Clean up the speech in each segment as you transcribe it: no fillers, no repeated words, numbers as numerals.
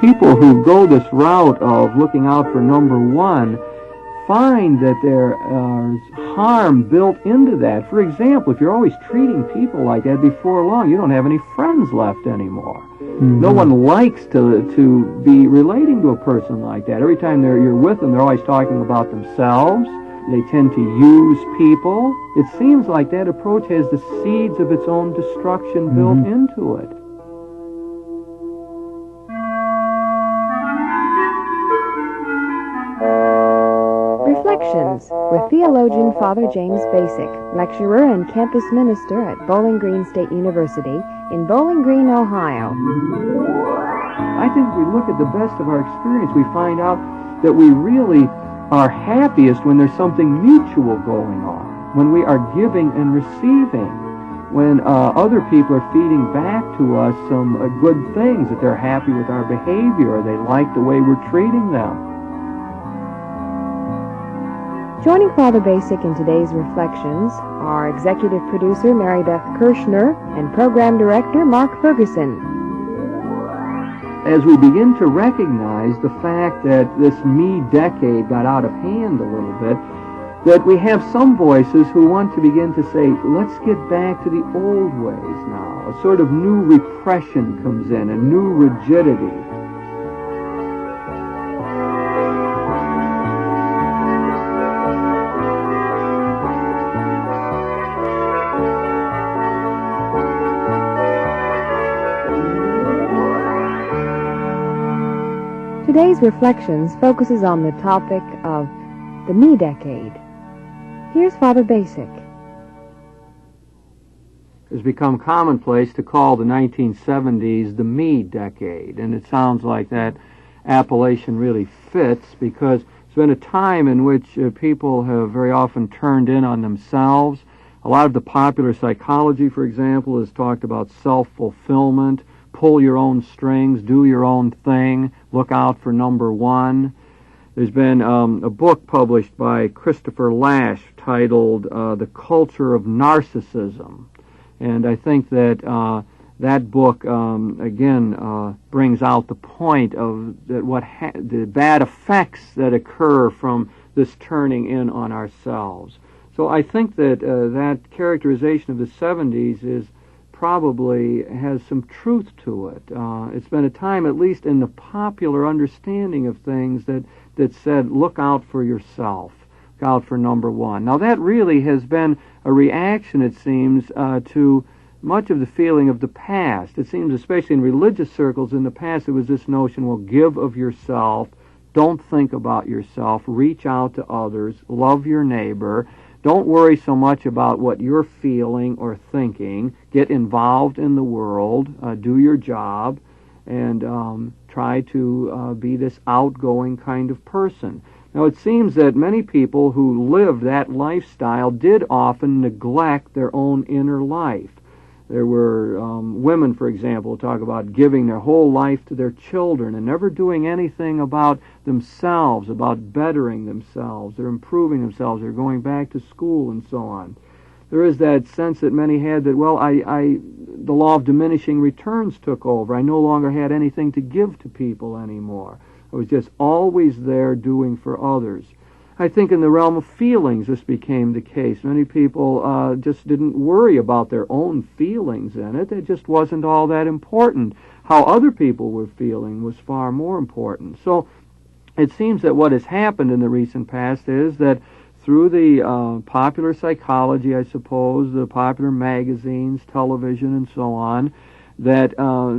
people who go this route of looking out for number one find that there is harm built into that. For example, if you're always treating people like that, before long you don't have any friends left anymore. Mm-hmm. No one likes to be relating to a person like that. Every time you're with them, they're always talking about themselves. They tend to use people. It seems like that approach has the seeds of its own destruction built into it. Reflections with theologian Father James Bacik, lecturer and campus minister at Bowling Green State University in Bowling Green, Ohio. I think if we look at the best of our experience, we find out that we really are happiest when there's something mutual going on, when we are giving and receiving, when other people are feeding back to us some good things, that they're happy with our behavior or they like the way we're treating them. Joining Father Bacik in today's reflections are executive producer Mary Beth Kirchner and program director Mark Ferguson. As we begin to recognize the fact that this me decade got out of hand a little bit, that we have some voices who want to begin to say, let's get back to the old ways now. A sort of new repression comes in, a new rigidity. Today's Reflections focuses on the topic of the me decade. Here's Father Bacik. It's become commonplace to call the 1970s the me decade, and it sounds like that appellation really fits because it's been a time in which people have very often turned in on themselves. A lot of the popular psychology, for example, has talked about self-fulfillment, pull your own strings, do your own thing, look out for number one. There's been a book published by Christopher Lasch titled The Culture of Narcissism. And I think that that book, again, brings out the point of that the bad effects that occur from this turning in on ourselves. So I think that that characterization of the 70s is probably has some truth to it. It's been a time, at least in the popular understanding of things, that said, look out for yourself, look out for number one. Now that really has been a reaction, it seems, to much of the feeling of the past. It seems, especially in religious circles in the past, there was this notion, well, give of yourself, don't think about yourself, reach out to others, love your neighbor. Don't worry so much about what you're feeling or thinking. Get involved in the world, do your job, and try to be this outgoing kind of person. Now, it seems that many people who lived that lifestyle did often neglect their own inner life. There were women, for example, talk about giving their whole life to their children and never doing anything about themselves, about bettering themselves or improving themselves or going back to school and so on. There is that sense that many had that, well, the law of diminishing returns took over. I no longer had anything to give to people anymore. I was just always there doing for others. I think in the realm of feelings this became the case. Many people just didn't worry about their own feelings in it. It just wasn't all that important. How other people were feeling was far more important. So it seems that what has happened in the recent past is that through the popular psychology, I suppose, the popular magazines, television, and so on, that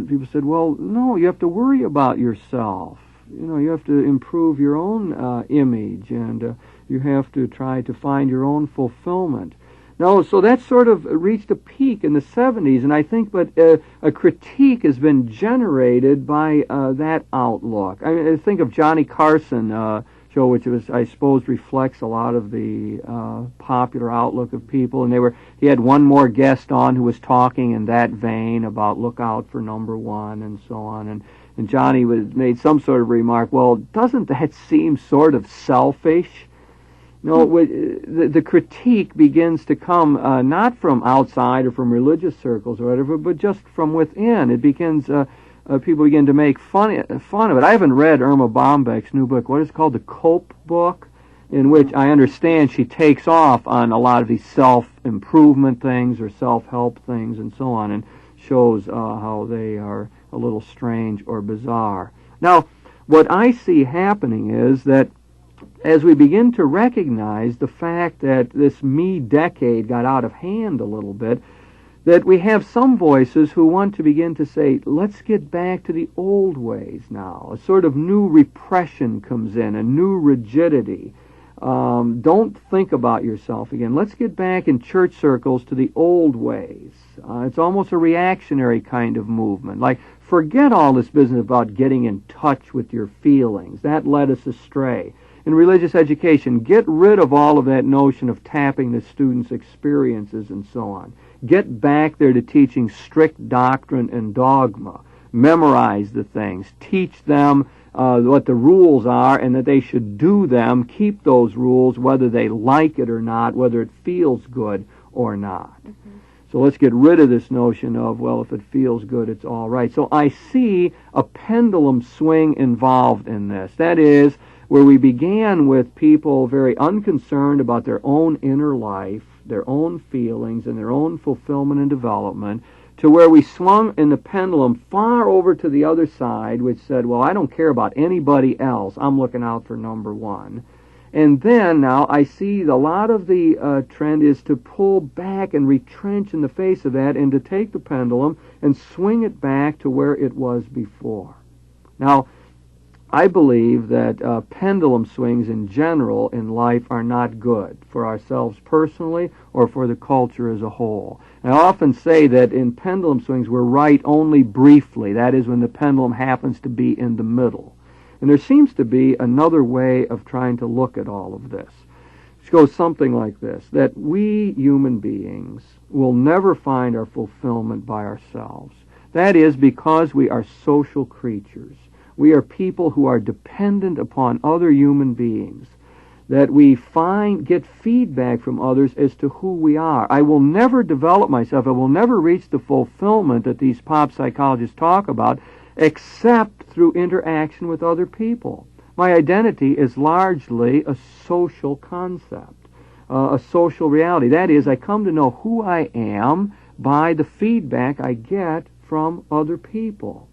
people said, well, no, you have to worry about yourself. You know, you have to improve your own image, and you have to try to find your own fulfillment. No, so that sort of reached a peak in the 70s, and I think a critique has been generated by that outlook. I think of Johnny Carson show, which was, I suppose, reflects a lot of the popular outlook of people, and he had one more guest on who was talking in that vein about look out for number one and so on, and Johnny made some sort of remark, well, doesn't that seem sort of selfish? No, the critique begins to come not from outside or from religious circles or whatever, but just from within. It begins people begin to make fun of it. I haven't read Irma Bombeck's new book. What is it called? The Cope book, in which I understand she takes off on a lot of these self-improvement things or self-help things and so on, and shows how they are a little strange or bizarre. Now, what I see happening is that as we begin to recognize the fact that this me decade got out of hand a little bit, that we have some voices who want to begin to say, let's get back to the old ways now. A sort of new repression comes in, a new rigidity. Don't think about yourself again. Let's get back in church circles to the old ways. It's almost a reactionary kind of movement. Like, forget all this business about getting in touch with your feelings. That led us astray. In religious education, get rid of all of that notion of tapping the students' experiences and so on. Get back there to teaching strict doctrine and dogma. Memorize the things. Teach them what the rules are and that they should do them. Keep those rules whether they like it or not, whether it feels good or not. Mm-hmm. So let's get rid of this notion of, well, if it feels good, it's all right. So I see a pendulum swing involved in this. That is, where we began with people very unconcerned about their own inner life, their own feelings, and their own fulfillment and development, to where we swung in the pendulum far over to the other side, which said, well, I don't care about anybody else. I'm looking out for number one. And then now I see a lot of the trend is to pull back and retrench in the face of that and to take the pendulum and swing it back to where it was before. Now, I believe that pendulum swings in general in life are not good for ourselves personally or for the culture as a whole. And I often say that in pendulum swings we're right only briefly. That is when the pendulum happens to be in the middle. And there seems to be another way of trying to look at all of this. It goes something like this, that we human beings will never find our fulfillment by ourselves. That is because we are social creatures. We are people who are dependent upon other human beings, that we get feedback from others as to who we are. I will never develop myself, I will never reach the fulfillment that these pop psychologists talk about, except through interaction with other people. My identity is largely a social concept, a social reality. That is, I come to know who I am by the feedback I get from other people.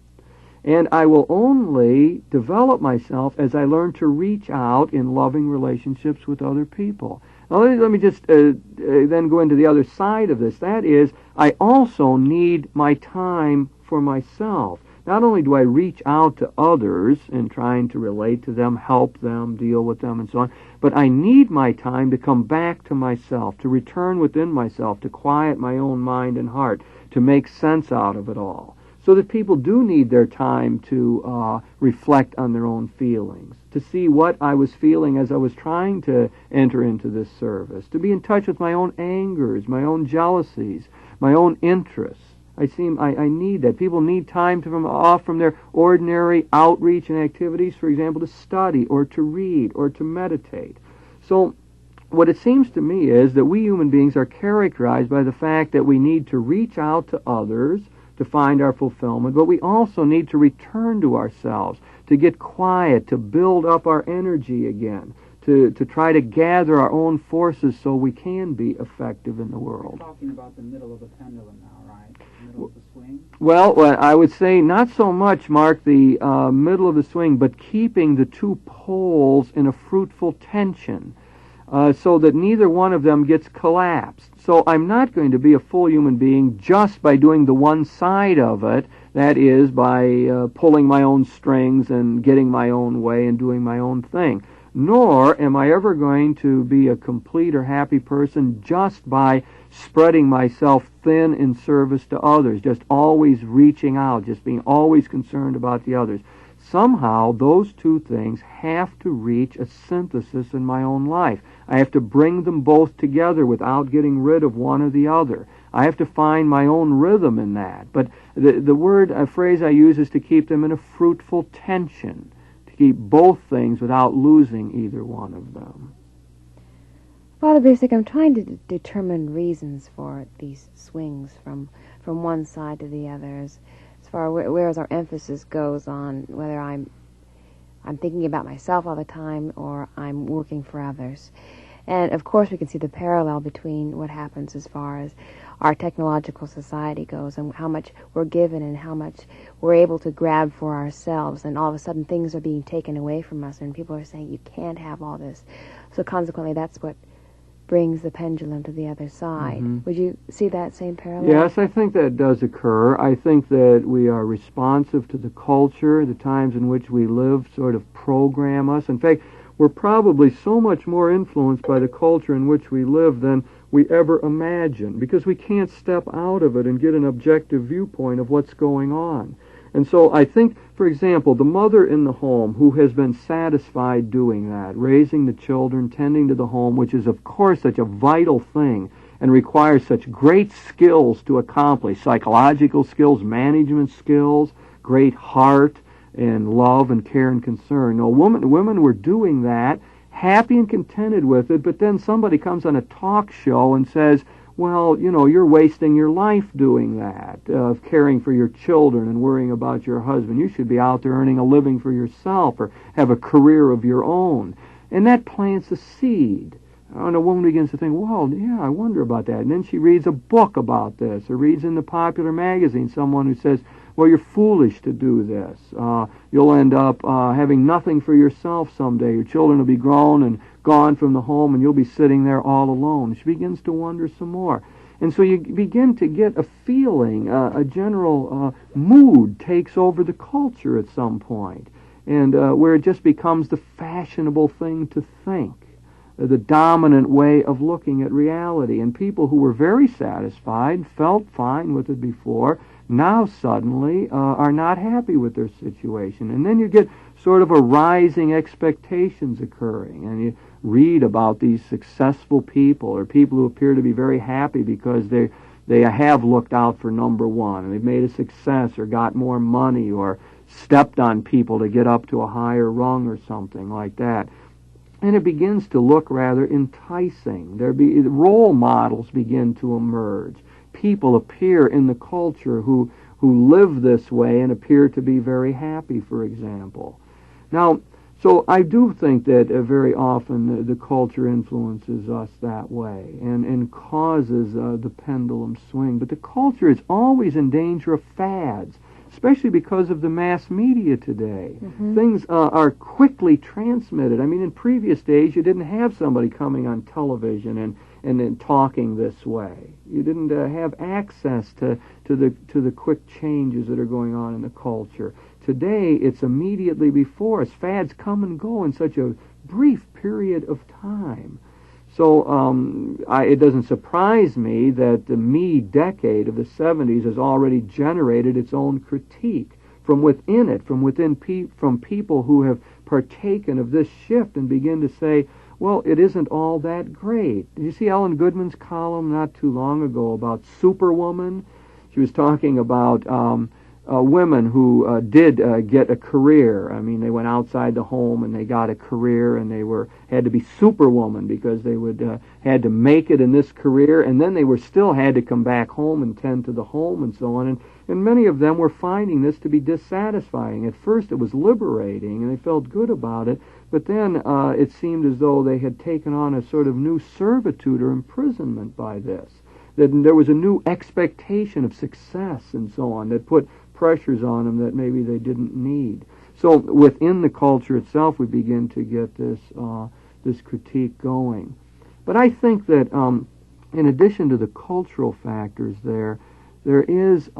And I will only develop myself as I learn to reach out in loving relationships with other people. Now, let me just then go into the other side of this. That is, I also need my time for myself. Not only do I reach out to others in trying to relate to them, help them, deal with them, and so on, but I need my time to come back to myself, to return within myself, to quiet my own mind and heart, to make sense out of it all. So that people do need their time to reflect on their own feelings, to see what I was feeling as I was trying to enter into this service, to be in touch with my own angers, my own jealousies, my own interests. I need that. People need time off from their ordinary outreach and activities, for example, to study or to read or to meditate. So what it seems to me is that we human beings are characterized by the fact that we need to reach out to others to find our fulfillment, but we also need to return to ourselves, to get quiet, to build up our energy again, to try to gather our own forces so we can be effective in the world. You're talking about the middle of the pendulum now, right? The middle of the swing? Well, I would say not so much, Mark, the middle of the swing, but keeping the two poles in a fruitful tension so that neither one of them gets collapsed. So I'm not going to be a full human being just by doing the one side of it, that is, by pulling my own strings and getting my own way and doing my own thing. Nor am I ever going to be a complete or happy person just by spreading myself thin in service to others, just always reaching out, just being always concerned about the others. Somehow those two things have to reach a synthesis in my own life. I have to bring them both together without getting rid of one or the other. I have to find my own rhythm in that. But the phrase I use is to keep them in a fruitful tension, to keep both things without losing either one of them. Father Bacik, I'm trying to determine reasons for these swings from one side to the other. As far whereas our emphasis goes on whether I'm thinking about myself all the time or I'm working for others. And of course we can see the parallel between what happens as far as our technological society goes and how much we're given and how much we're able to grab for ourselves, and all of a sudden things are being taken away from us and people are saying you can't have all this. So consequently that's what brings the pendulum to the other side. Mm-hmm. Would you see that same parallel? Yes, I think that does occur. I think that we are responsive to the culture. The times in which we live sort of program us. In fact, we're probably so much more influenced by the culture in which we live than we ever imagined, because we can't step out of it and get an objective viewpoint of what's going on. And so I think, for example, the mother in the home who has been satisfied doing that, raising the children, tending to the home, which is, of course, such a vital thing and requires such great skills to accomplish, psychological skills, management skills, great heart, and love and care and concern. No, women were doing that, happy and contented with it, but then somebody comes on a talk show and says, well, you know, you're wasting your life doing that, of caring for your children and worrying about your husband. You should be out there earning a living for yourself or have a career of your own. And that plants a seed. And a woman begins to think, well, yeah, I wonder about that. And then she reads a book about this or reads in the popular magazine someone who says, well, you're foolish to do this. You'll end up having nothing for yourself someday. Your children will be grown and gone from the home, and you'll be sitting there all alone. She begins to wonder some more. And so you begin to get a feeling, a general mood takes over the culture at some point, and where it just becomes the fashionable thing to think, the dominant way of looking at reality. And people who were very satisfied, felt fine with it before, now suddenly are not happy with their situation. And then you get sort of a rising expectations occurring, and you read about these successful people or people who appear to be very happy because they have looked out for number one and they've made a success or got more money or stepped on people to get up to a higher rung or something like that. And it begins to look rather enticing. Role models begin to emerge. People appear in the culture who live this way and appear to be very happy, for example. Now, so I do think that very often the culture influences us that way and causes the pendulum swing. But the culture is always in danger of fads, especially because of the mass media today. Mm-hmm. Things are quickly transmitted. I mean, in previous days, you didn't have somebody coming on television and then talking this way. You didn't have access to the quick changes that are going on in the culture. Today, it's immediately before us. Fads come and go in such a brief period of time. So it doesn't surprise me that the me decade of the 70s has already generated its own critique from within it, from people who have partaken of this shift and begin to say, well, it isn't all that great. Did you see Ellen Goodman's column not too long ago about Superwoman? She was talking about women who did get a career. I mean, they went outside the home and they got a career, and they had to be superwoman because they had to make it in this career, and then they still had to come back home and tend to the home and so on. And many of them were finding this to be dissatisfying. At first, it was liberating, and they felt good about it, but then it seemed as though they had taken on a sort of new servitude or imprisonment by this. That there was a new expectation of success and so on that put pressures on them that maybe they didn't need. So within the culture itself, we begin to get this critique going. But I think that in addition to the cultural factors there is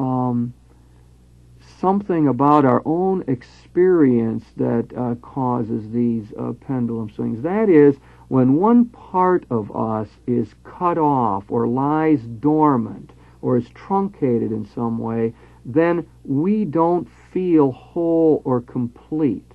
something about our own experience that causes these pendulum swings. That is, when one part of us is cut off or lies dormant or is truncated in some way, then we don't feel whole or complete.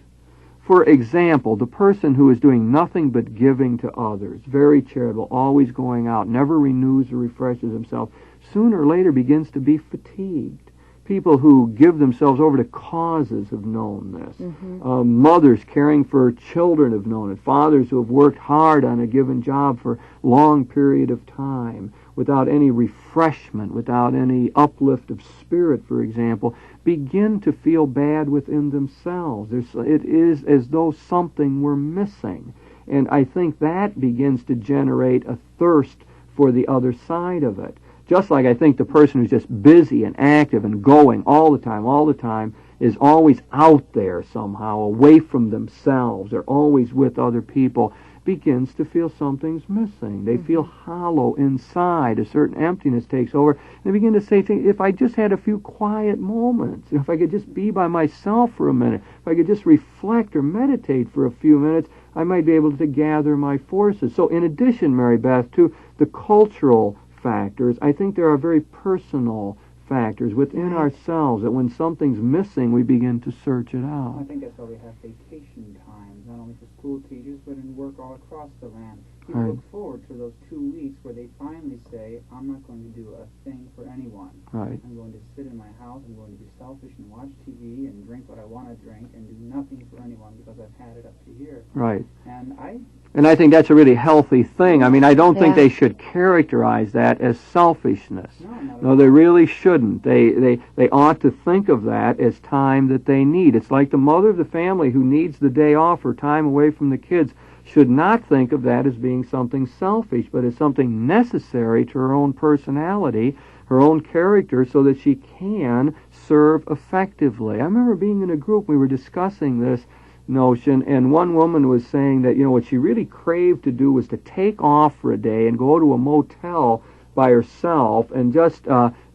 For example, the person who is doing nothing but giving to others, very charitable, always going out, never renews or refreshes himself, sooner or later begins to be fatigued. People who give themselves over to causes have known this. Mm-hmm. Mothers caring for children have known it. Fathers who have worked hard on a given job for a long period of time. without any refreshment, without any uplift of spirit, for example, begin to feel bad within themselves. It is as though something were missing. And I think that begins to generate a thirst for the other side of it. Just like I think the person who's just busy and active and going all the time, is always out there somehow, away from themselves, or always with other people, begins to feel something's missing. They feel hollow inside. A certain emptiness takes over. And they begin to say things, if I just had a few quiet moments, if I could just be by myself for a minute, if I could just reflect or meditate for a few minutes, I might be able to gather my forces. So in addition, Mary Beth, to the cultural factors, I think there are very personal factors within ourselves that when something's missing, we begin to search it out. I think that's why we have vacation times, not only for school teachers, but in work all across the land. People look forward to those 2 weeks where they finally say, I'm not going to do a thing for anyone. Right. I'm going to sit in my house, I'm going to be selfish and watch TV and drink what I want to drink and do nothing for anyone because I've had it up to here. Right. And I think that's a really healthy thing. I mean, I don't think they should characterize that as selfishness. No, they really shouldn't. They ought to think of that as time that they need. It's like the mother of the family who needs the day off or time away from the kids should not think of that as being something selfish, but as something necessary to her own personality, her own character, so that she can serve effectively. I remember being in a group, we were discussing this notion, and one woman was saying that, what she really craved to do was to take off for a day and go to a motel by herself and just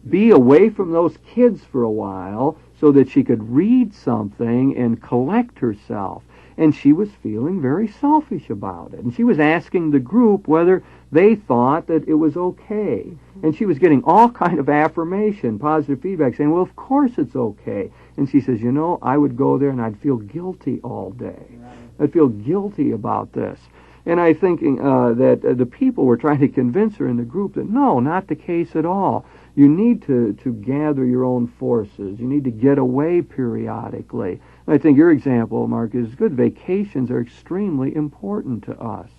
be away from those kids for a while so that she could read something and collect herself. And she was feeling very selfish about it. And she was asking the group whether they thought that it was okay. And she was getting all kind of affirmation, positive feedback, saying, well, of course it's okay. And she says, I would go there and I'd feel guilty all day. I'd feel guilty about this. And I think that the people were trying to convince her in the group that, no, not the case at all. You need to gather your own forces. You need to get away periodically. And I think your example, Mark, is good. Vacations are extremely important to us,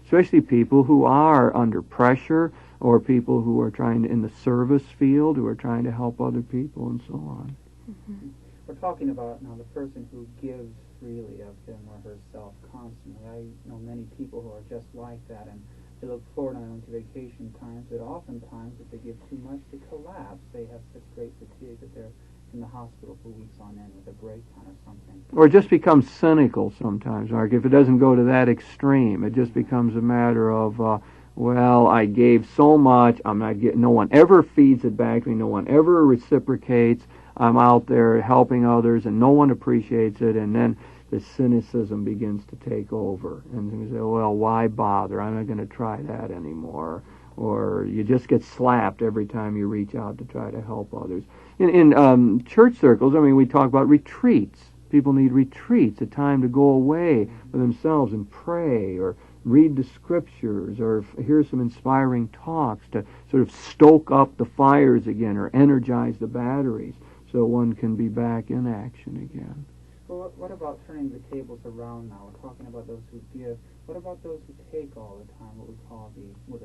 especially people who are under pressure or people who are trying to, in the service field, who are trying to help other people and so on. Mm-hmm. We're talking about now the person who gives freely of him or herself constantly. I know many people who are just like that, and they look forward not only to vacation times, but oftentimes if they give too much, they collapse. They have such great fatigue that they're in the hospital for weeks on end with a breakdown or something. Or just become cynical sometimes, Mark. If it doesn't go to that extreme, it just becomes a matter of, well, I gave so much, I'm not getting, no one ever feeds it back to me, no one ever reciprocates, I'm out there helping others and no one appreciates it, and then the cynicism begins to take over. And you say, well, why bother? I'm not going to try that anymore. Or you just get slapped every time you reach out to try to help others. In church circles, we talk about retreats. People need retreats, a time to go away for themselves and pray or read the scriptures or hear some inspiring talks to sort of stoke up the fires again or energize the batteries so one can be back in action again. Well, what about turning the tables around now? We're talking about those who give. What about those who take all the time, what we call the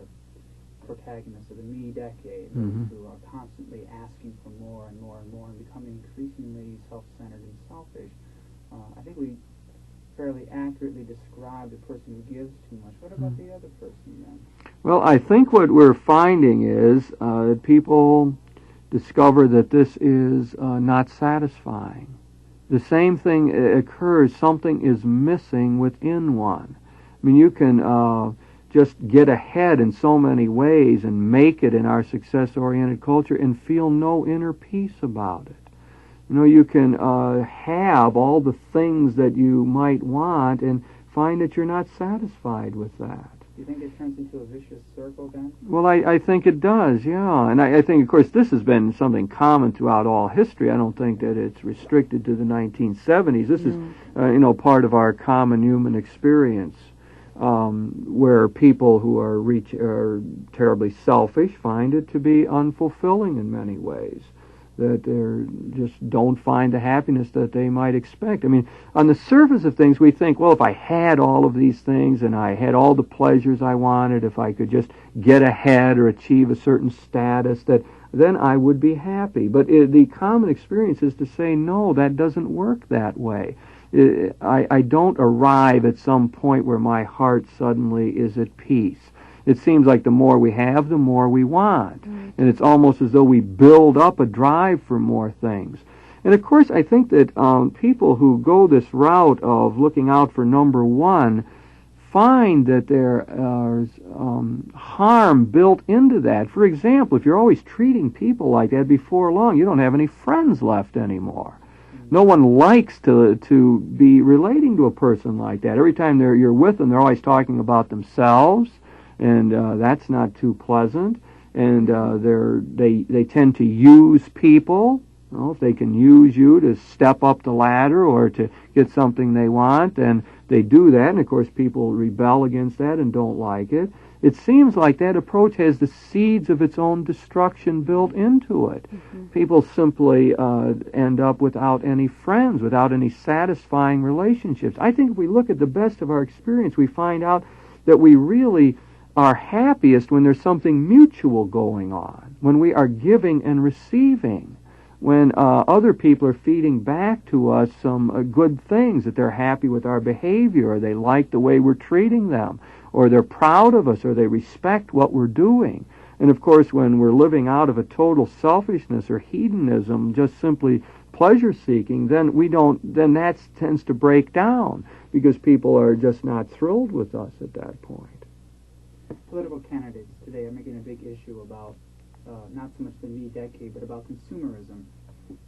protagonists of the me decade, those who are constantly asking for more and more and more and becoming increasingly self-centered and selfish? I think we fairly accurately describe the person who gives too much. What about the other person then? Well, I think what we're finding is that people discover that this is not satisfying. The same thing occurs, something is missing within one. You can just get ahead in so many ways and make it in our success-oriented culture and feel no inner peace about it. You can have all the things that you might want and find that you're not satisfied with that. Do you think it turns into a vicious circle then? Well, I think it does, yeah. And I think, of course, this has been something common throughout all history. I don't think that it's restricted to the 1970s. This is, part of our common human experience, where people who are terribly selfish find it to be unfulfilling in many ways. that they just don't find the happiness that they might expect. I mean, on the surface of things, we think, well, if I had all of these things and I had all the pleasures I wanted, if I could just get ahead or achieve a certain status, that then I would be happy. But the common experience is to say, no, that doesn't work that way. I don't arrive at some point where my heart suddenly is at peace. It seems like the more we have, the more we want. Right. And it's almost as though we build up a drive for more things. And of course, I think that people who go this route of looking out for number one find that there is harm built into that. For example, if you're always treating people like that, before long, you don't have any friends left anymore. No one likes to be relating to a person like that. Every time you're with them, they're always talking about themselves, and that's not too pleasant. And they tend to use people. You know, if they can use you to step up the ladder or to get something they want, and they do that. And of course, people rebel against that and don't like it. It seems like that approach has the seeds of its own destruction built into it. Mm-hmm. People simply end up without any friends, without any satisfying relationships. I think if we look at the best of our experience, we find out that we really are happiest when there's something mutual going on, when we are giving and receiving, when other people are feeding back to us some good things, that they're happy with our behavior, or they like the way we're treating them, or they're proud of us, or they respect what we're doing. And of course, when we're living out of a total selfishness or hedonism, just simply pleasure-seeking, then that tends to break down, because people are just not thrilled with us at that point. Political candidates today are making a big issue about not so much the me decade, but about consumerism,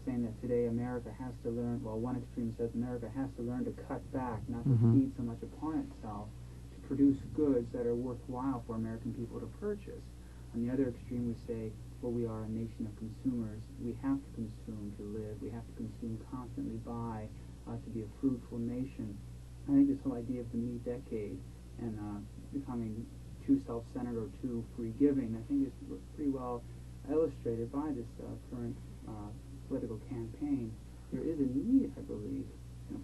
saying that today America has to learn, well, one extreme says America has to learn to cut back, not to feed so much upon itself, to produce goods that are worthwhile for American people to purchase. On the other extreme, we say, well, we are a nation of consumers. We have to consume to live. We have to consume, constantly buy, to be a fruitful nation. I think this whole idea of the me decade and becoming too self-centered or too free-giving, I think is pretty well illustrated by this current political campaign. There is a need, I believe,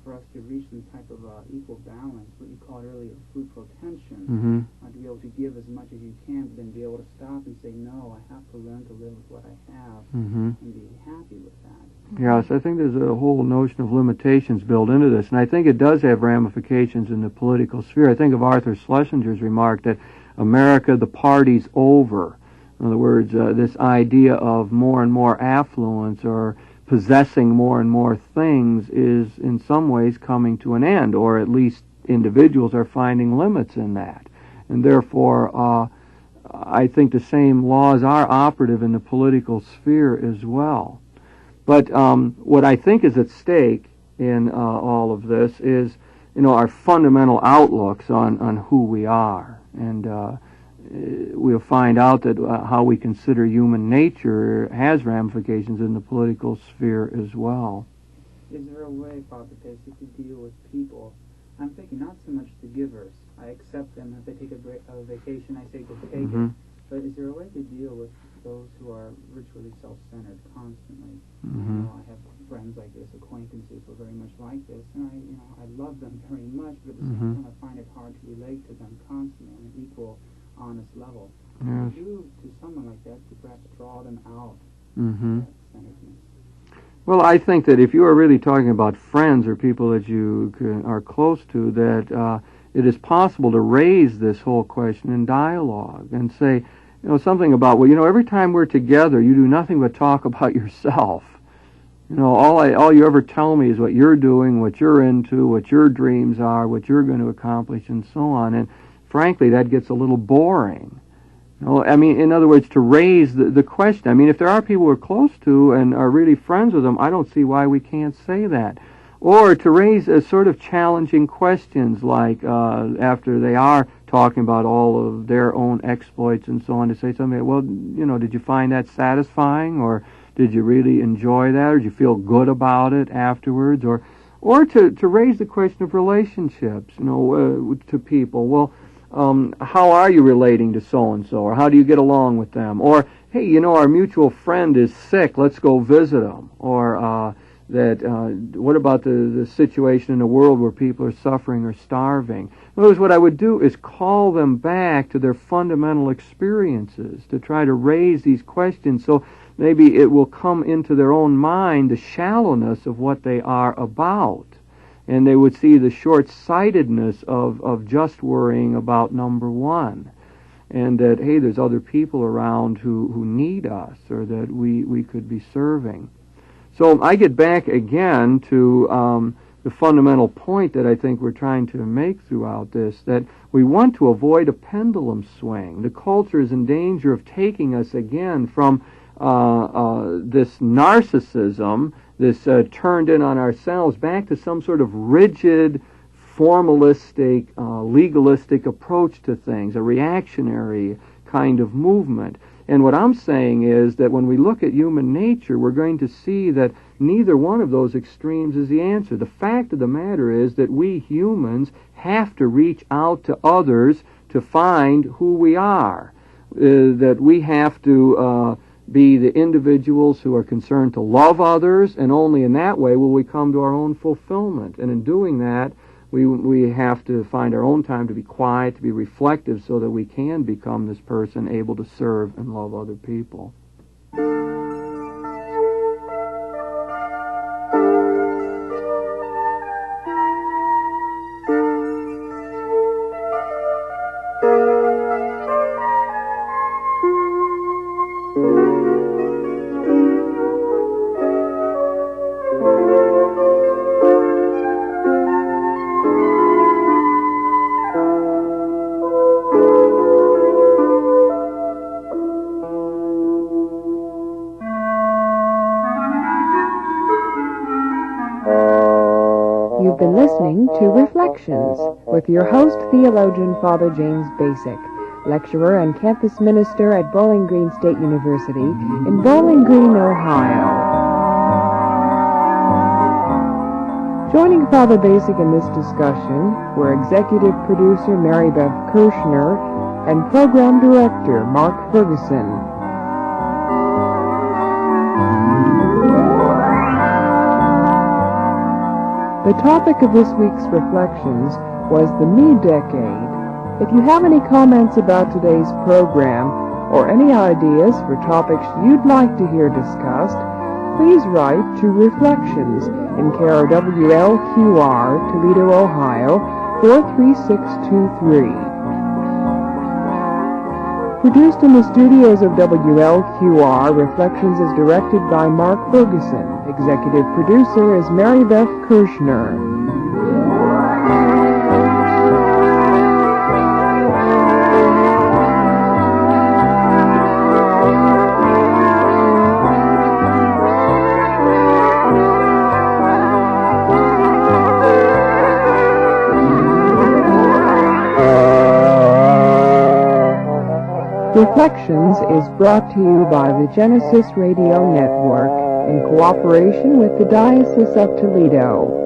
for us to reach some type of equal balance, what you called earlier, fruitful tension, to be able to give as much as you can, but then be able to stop and say, no, I have to learn to live with what I have and be happy with that. Yes, I think there's a whole notion of limitations built into this, and I think it does have ramifications in the political sphere. I think of Arthur Schlesinger's remark that America, the party's over. In other words, this idea of more and more affluence or possessing more and more things is in some ways coming to an end, or at least individuals are finding limits in that. And therefore, I think the same laws are operative in the political sphere as well. But what I think is at stake in all of this is, our fundamental outlooks on who we are. And we'll find out that how we consider human nature has ramifications in the political sphere as well. Is there a way, Father Bacik, to deal with people? I'm thinking not so much the givers. I accept them. If they take a vacation, I say go take it. But is there a way to deal with those who are virtually self-centered constantly? I have friends like this, acquaintances who are very much like this, and I love them very much, but at the same time I find it hard to relate to them constantly on an equal, honest level. What do you do to someone like that to perhaps draw them out of that centeredness? Well, I think that if you are really talking about friends or people that you are close to, that it is possible to raise this whole question in dialogue and say, something about, every time we're together, you do nothing but talk about yourself. All you ever tell me is what you're doing, what you're into, what your dreams are, what you're going to accomplish, and so on. And frankly, that gets a little boring. In other words, to raise the question. If there are people we're close to and are really friends with them, I don't see why we can't say that. Or to raise a sort of challenging questions, like after they are talking about all of their own exploits and so on, to say something, well, did you find that satisfying, or did you really enjoy that, or did you feel good about it afterwards, or to raise the question of relationships, to people. Well, how are you relating to so-and-so, or how do you get along with them? Or, hey, our mutual friend is sick, let's go visit him. Or what about the situation in the world where people are suffering or starving? In other words, what I would do is call them back to their fundamental experiences, to try to raise these questions so maybe it will come into their own mind the shallowness of what they are about. And they would see the short-sightedness of just worrying about number one. And that, hey, there's other people around who need us, or that we could be serving. So I get back again to the fundamental point that I think we're trying to make throughout this, that we want to avoid a pendulum swing. The culture is in danger of taking us again from this narcissism, this turned in on ourselves, back to some sort of rigid, formalistic, legalistic approach to things, a reactionary kind of movement. And what I'm saying is that when we look at human nature, we're going to see that neither one of those extremes is the answer. The fact of the matter is that we humans have to reach out to others to find who we are, that we have to be the individuals who are concerned to love others, and only in that way will we come to our own fulfillment. And in doing that, we have to find our own time to be quiet, to be reflective, so that we can become this person able to serve and love other people. You've been listening to Reflections with your host, theologian Father James Bacik, lecturer and campus minister at Bowling Green State University in Bowling Green, Ohio. Joining Father Bacik in this discussion were executive producer Mary Beth Kirchner and program director Mark Ferguson. The topic of this week's Reflections was the Me Decade. If you have any comments about today's program or any ideas for topics you'd like to hear discussed, please write to Reflections in care of WLQR, Toledo, Ohio, 43623. Produced in the studios of WLQR, Reflections is directed by Mark Ferguson. Executive producer is Mary Beth Kirchner. Reflections is brought to you by the Genesis Radio Network in cooperation with the Diocese of Toledo.